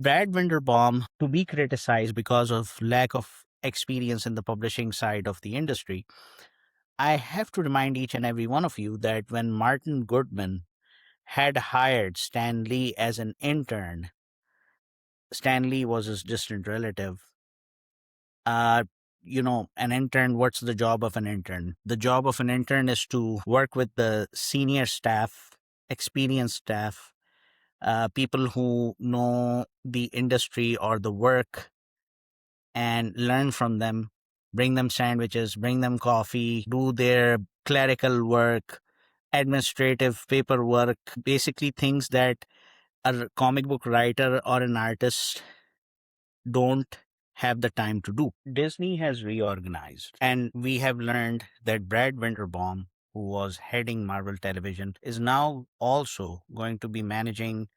Brad Winderbaum to be criticized because of lack of experience in the publishing side of the industry. I have to remind each and every one of you that when Martin Goodman had hired Stan Lee as an intern, Stan Lee was his distant relative. Uh, an intern, what's the job of an intern? The job of an intern is to work with the senior staff, experienced staff, people who know the industry or the work and learn from them, bring them sandwiches, bring them coffee, do their clerical work, administrative paperwork, basically things that a comic book writer or an artist don't have the time to do. Disney has reorganized, and we have learned that Brad Winderbaum, who was heading Marvel Television, is now also going to be managing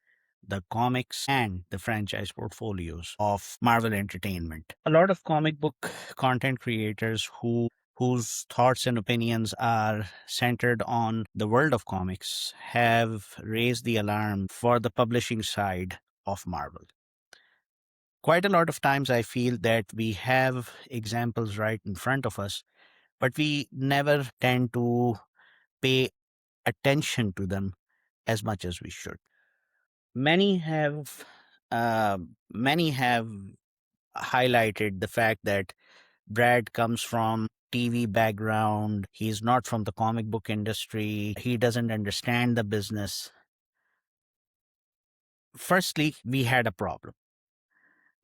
the comics and the franchise portfolios of Marvel Entertainment. A lot of comic book content creators whose thoughts and opinions are centered on the world of comics have raised the alarm for the publishing side of Marvel. Quite a lot of times I feel that we have examples right in front of us, but we never tend to pay attention to them as much as we should. Many have many have highlighted the fact that Brad comes from TV background. He's not from the comic book industry. He doesn't understand the business. Firstly, we had a problem.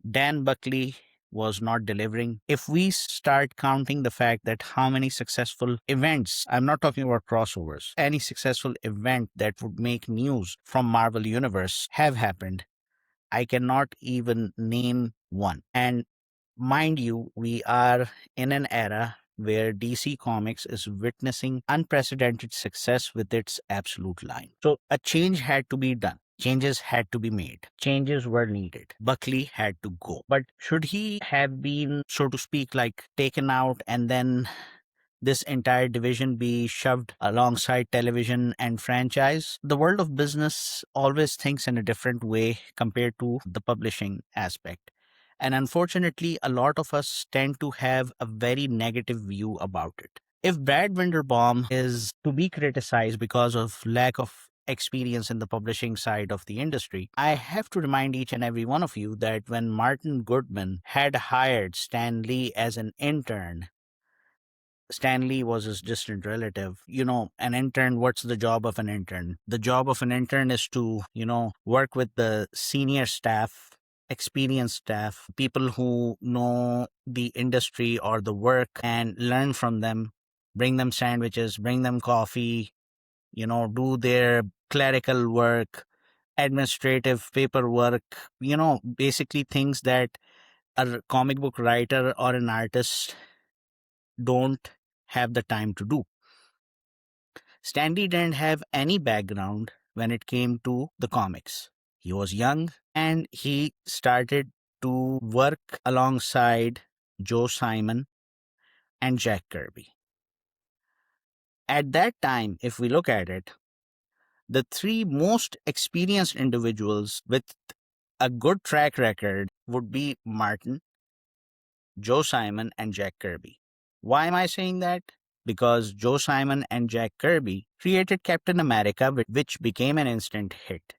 Dan Buckley was not delivering. If we start counting the fact that how many successful events, I'm not talking about crossovers, any successful event that would make news from Marvel Universe have happened, I cannot even name one. And mind you, we are in an era where DC Comics is witnessing unprecedented success with its absolute line. So a change had to be done. Changes had to be made. Changes were needed. Buckley had to go. But should he have been, so to speak, like taken out and then this entire division be shoved alongside television and franchise? The world of business always thinks in a different way compared to the publishing aspect. And unfortunately, a lot of us tend to have a very negative view about it. If Brad Winderbaum is to be criticized because of lack of experience in the publishing side of the industry, I have to remind each and every one of you that when Martin Goodman had hired Stan Lee as an intern, Stan Lee was his distant relative. An intern, what's the job of an intern? The job of an intern is to, work with the senior staff, experienced staff, people who know the industry or the work and learn from them, bring them sandwiches, bring them coffee, do their clerical work, administrative paperwork, basically things that a comic book writer or an artist don't have the time to do. Stanley didn't have any background when it came to the comics. He was young and he started to work alongside Joe Simon and Jack Kirby. At that time, if we look at it, the three most experienced individuals with a good track record would be Martin, Joe Simon, and Jack Kirby. Why am I saying that? Because Joe Simon and Jack Kirby created Captain America, which became an instant hit.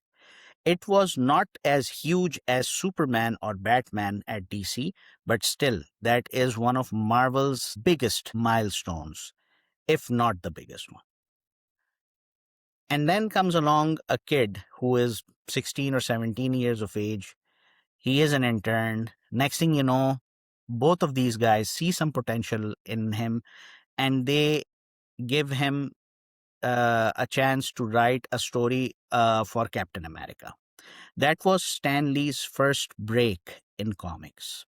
It was not as huge as Superman or Batman at DC, but still, that is one of Marvel's biggest milestones, if not the biggest one. And then comes along a kid who is 16 or 17 years of age. He is an intern. Next thing you know, both of these guys see some potential in him and they give him a chance to write a story for Captain America. That was Stan Lee's first break in comics.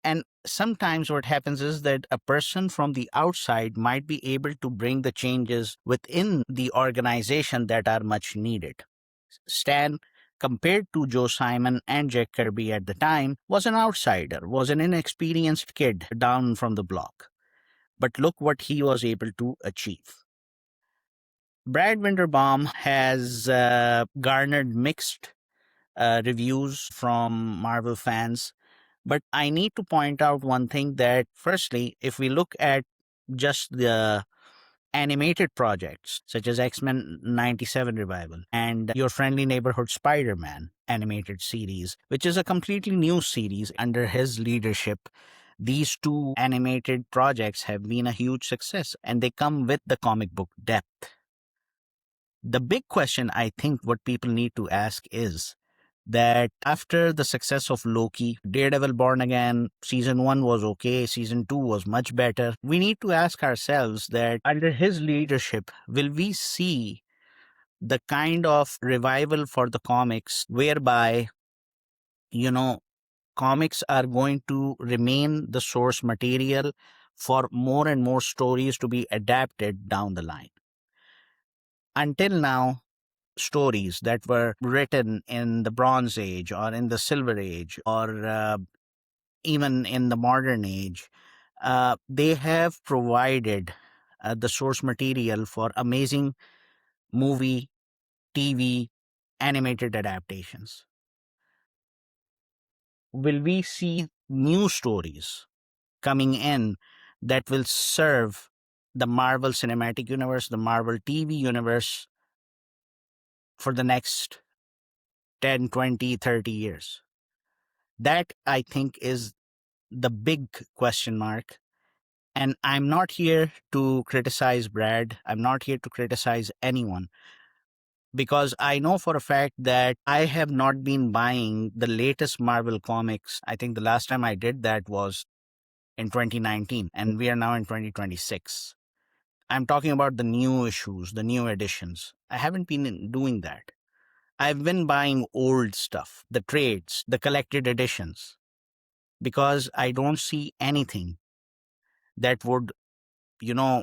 And sometimes what happens is that a person from the outside might be able to bring the changes within the organization that are much needed. Stan, compared to Joe Simon and Jack Kirby at the time, was an outsider, was an inexperienced kid down from the block. But look what he was able to achieve. Brad Winderbaum has garnered mixed reviews from Marvel fans. But I need to point out one thing, that firstly, if we look at just the animated projects such as X-Men 97 revival and Your Friendly Neighborhood Spider-Man animated series, which is a completely new series under his leadership, these two animated projects have been a huge success and they come with the comic book depth. The big question, I think, what people need to ask is that after the success of Loki, Daredevil Born Again, season 1 was okay, season 2 was much better. We need to ask ourselves that under his leadership, will we see the kind of revival for the comics whereby, you know, comics are going to remain the source material for more and more stories to be adapted down the line? Until now, stories that were written in the Bronze Age or in the Silver Age or even in the modern age, they have provided the source material for amazing movie, TV, animated adaptations. Will we see new stories coming in that will serve the Marvel Cinematic Universe, the Marvel TV universe for the next 10, 20, 30 years? That, I think, is the big question mark. And I'm not here to criticize Brad. I'm not here to criticize anyone, because I know for a fact that I have not been buying the latest Marvel comics. I think the last time I did that was in 2019, and we are now in 2026. I'm talking about the new issues, the new editions. I haven't been doing that. I've been buying old stuff, the trades, the collected editions, because I don't see anything that would,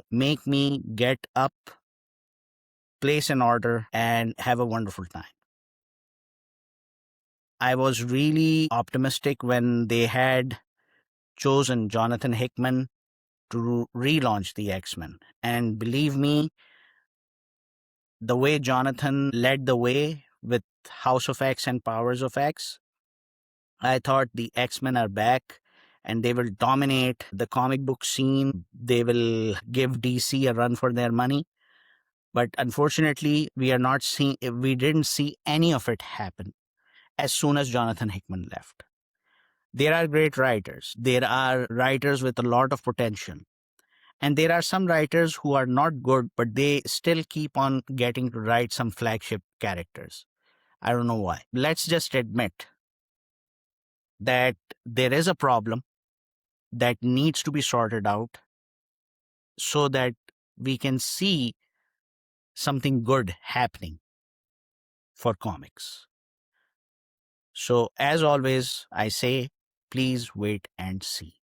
make me get up, place an order, and have a wonderful time. I was really optimistic when they had chosen Jonathan Hickman to relaunch the X-Men. And believe me, the way Jonathan led the way with House of X and Powers of X, I thought the X-Men are back and they will dominate the comic book scene. They will give DC a run for their money. But unfortunately, we didn't see any of it happen as soon as Jonathan Hickman left. There are great writers. There are writers with a lot of potential. And there are some writers who are not good, but they still keep on getting to write some flagship characters. I don't know why. Let's just admit that there is a problem that needs to be sorted out so that we can see something good happening for comics. So, as always, I say, please wait and see.